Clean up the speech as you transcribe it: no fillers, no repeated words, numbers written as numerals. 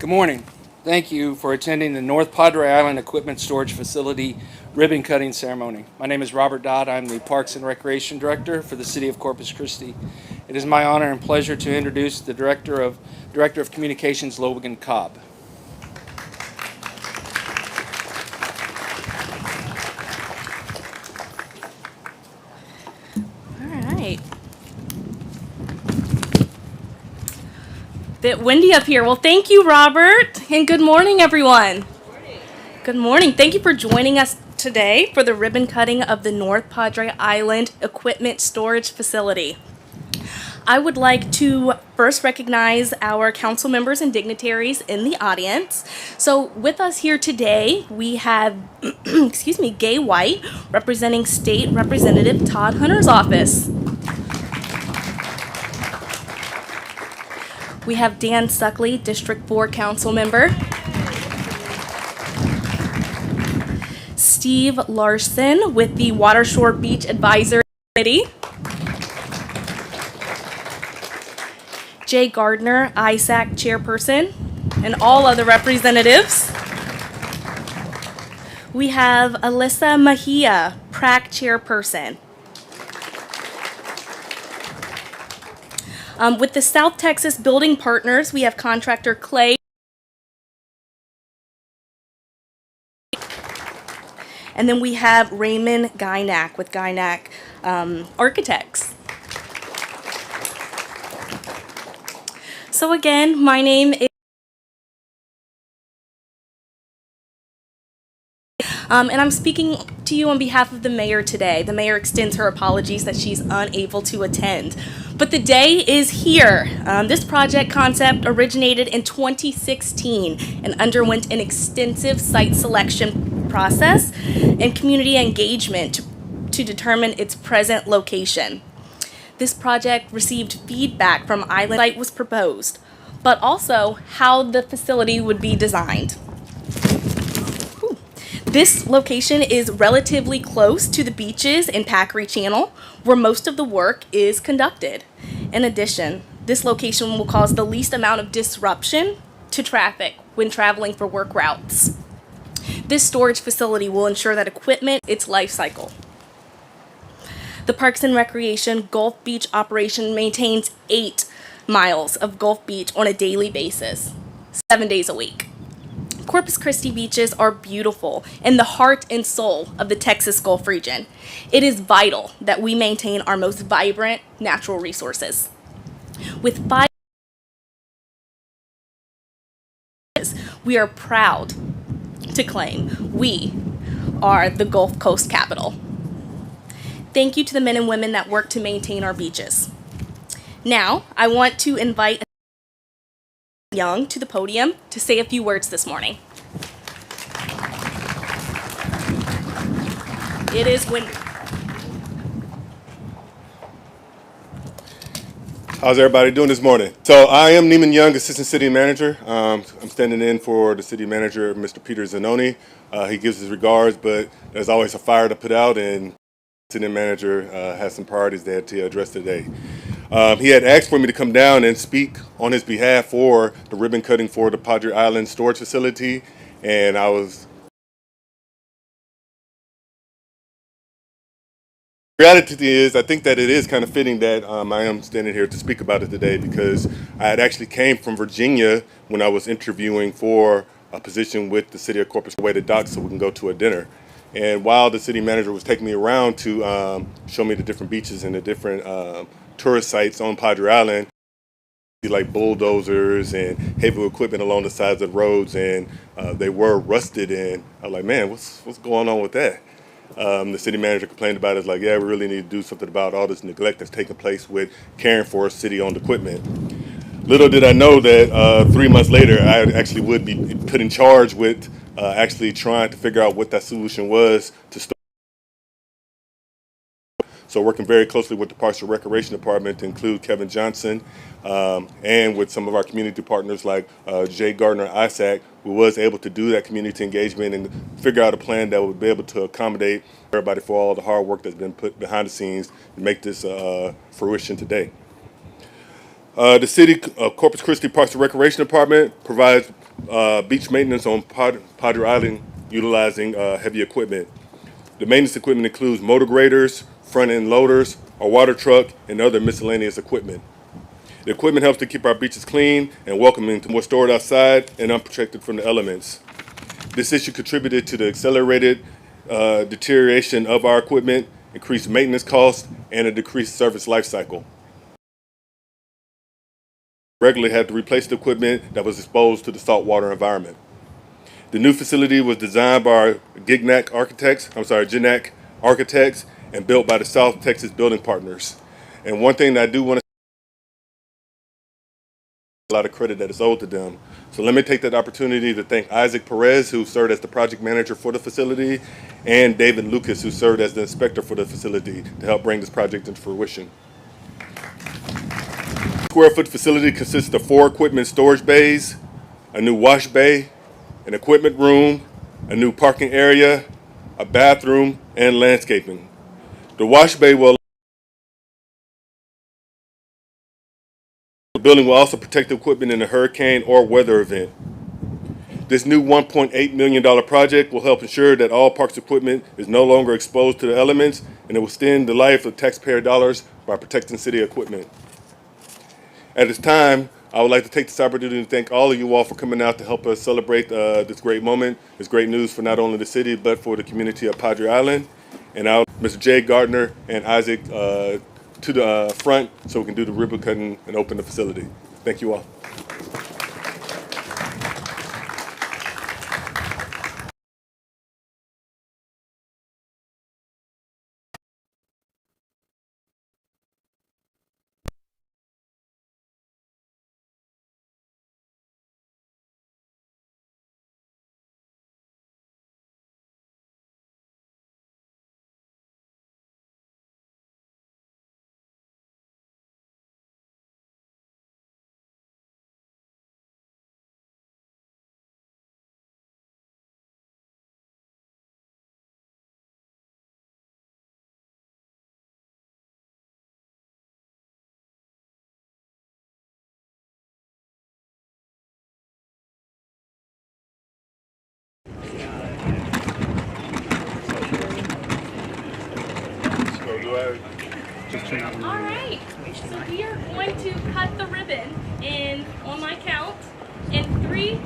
Good morning. Thank you for attending the North Padre Island Equipment Storage Facility ribbon cutting ceremony. My name is Robert Dodd. I'm the Parks and Recreation Director for the City of Corpus Christi. It is my honor and pleasure to introduce the Director of Communications, Logan Cobb. All right. Bit windy up here. Well, thank you, Robert, and good morning, everyone. Good morning. Thank you for joining us today for the ribbon cutting of the North Padre Island Equipment Storage Facility. I would like to first recognize our council members and dignitaries in the audience. So with us here today, we have, Gay White, representing State Representative Todd Hunter's office. We have Dan Suckley, District 4 Council Member. Steve Larson with the Watershore Beach Advisory Committee. Jay Gardner, ISAC Chairperson, and all other representatives. We have Alyssa Mejia, PRAC Chairperson. With the South Texas Building Partners, we have contractor Clay. And then we have Raymond Gynack with Gynack Architects. So again, my name is and I'm speaking to you on behalf of the mayor today. The mayor extends her apologies that she's unable to attend. But the day is here. This project concept originated in 2016 and underwent an extensive site selection process and community engagement to determine its present location. This project received feedback from Island site was proposed, but also how the facility would be designed. This location is relatively close to the beaches in Packery Channel, where most of the work is conducted. In addition, this location will cause the least amount of disruption to traffic when traveling for work routes. This storage facility will ensure that equipment its life cycle. The Parks and Recreation Gulf Beach operation maintains 8 miles of Gulf Beach on a daily basis, 7 days a week. Corpus Christi beaches are beautiful and the heart and soul of the Texas Gulf region. It is vital that we maintain our most vibrant natural resources. With 5, we are proud to claim we are the Gulf Coast capital. Thank you to the men and women that work to maintain our beaches. Now, I want to invite Young to the podium to say a few words this morning. It is windy. How's everybody doing this morning? So I am Neiman Young, Assistant City Manager. I'm standing in for the City Manager, Mr. Peter Zanoni. He gives his regards, but there's always a fire to put out, and the City Manager has some priorities there to address today. He had asked for me to come down and speak on his behalf for the ribbon cutting for the Padre Island storage facility, and I was. Reality is, I think that it is kind of fitting that I am standing here to speak about it today because I had actually came from Virginia when I was interviewing for a position with the City of Corpus Christi, the dock so we can go to a dinner. And while the city manager was taking me around to show me the different beaches and the different tourist sites on Padre Island, like bulldozers and heavy equipment along the sides of the roads, and they were rusted. And I was like, man, what's going on with that? The city manager complained about it. It's like, yeah, we really need to do something about all this neglect that's taking place with caring for city-owned equipment. Little did I know that 3 months later, I actually would be put in charge with actually trying to figure out what that solution was to start. So working very closely with the Parks and Recreation Department to include Kevin Johnson and with some of our community partners like Jay Gardner, ISAC, we was able to do that community engagement and figure out a plan that would be able to accommodate everybody for all the hard work that's been put behind the scenes to make this fruition today. The City Corpus Christi Parks and Recreation Department provides beach maintenance on Padre Island utilizing heavy equipment. The maintenance equipment includes motor graders, front-end loaders, a water truck, and other miscellaneous equipment. The equipment helps to keep our beaches clean and welcoming to more stored outside and unprotected from the elements. This issue contributed to the accelerated deterioration of our equipment, increased maintenance costs, and a decreased service life cycle. Regularly had to replace the equipment that was exposed to the saltwater environment. The new facility was designed by our GNAC architects and built by the South Texas Building Partners. And one thing that I do want to a lot of credit that is owed to them. So let me take that opportunity to thank Isaac Perez, who served as the project manager for the facility, and David Lucas, who served as the inspector for the facility to help bring this project into fruition. Square foot facility consists of 4 equipment storage bays, a new wash bay, an equipment room, a new parking area, a bathroom, and landscaping. The wash bay will the building will also protect the equipment in a hurricane or weather event. This new $1.8 million project will help ensure that all parks equipment is no longer exposed to the elements, and it will extend the life of taxpayer dollars by protecting city equipment. At this time, I would like to take this opportunity to thank all of you all for coming out to help us celebrate this great moment. It's great news for not only the city, but for the community of Padre Island. And I'll Mr. Jay Gardner and Isaac to the front so we can do the ribbon cutting and open the facility. Thank you all. All right, so we are going to cut the ribbon on my count in 3,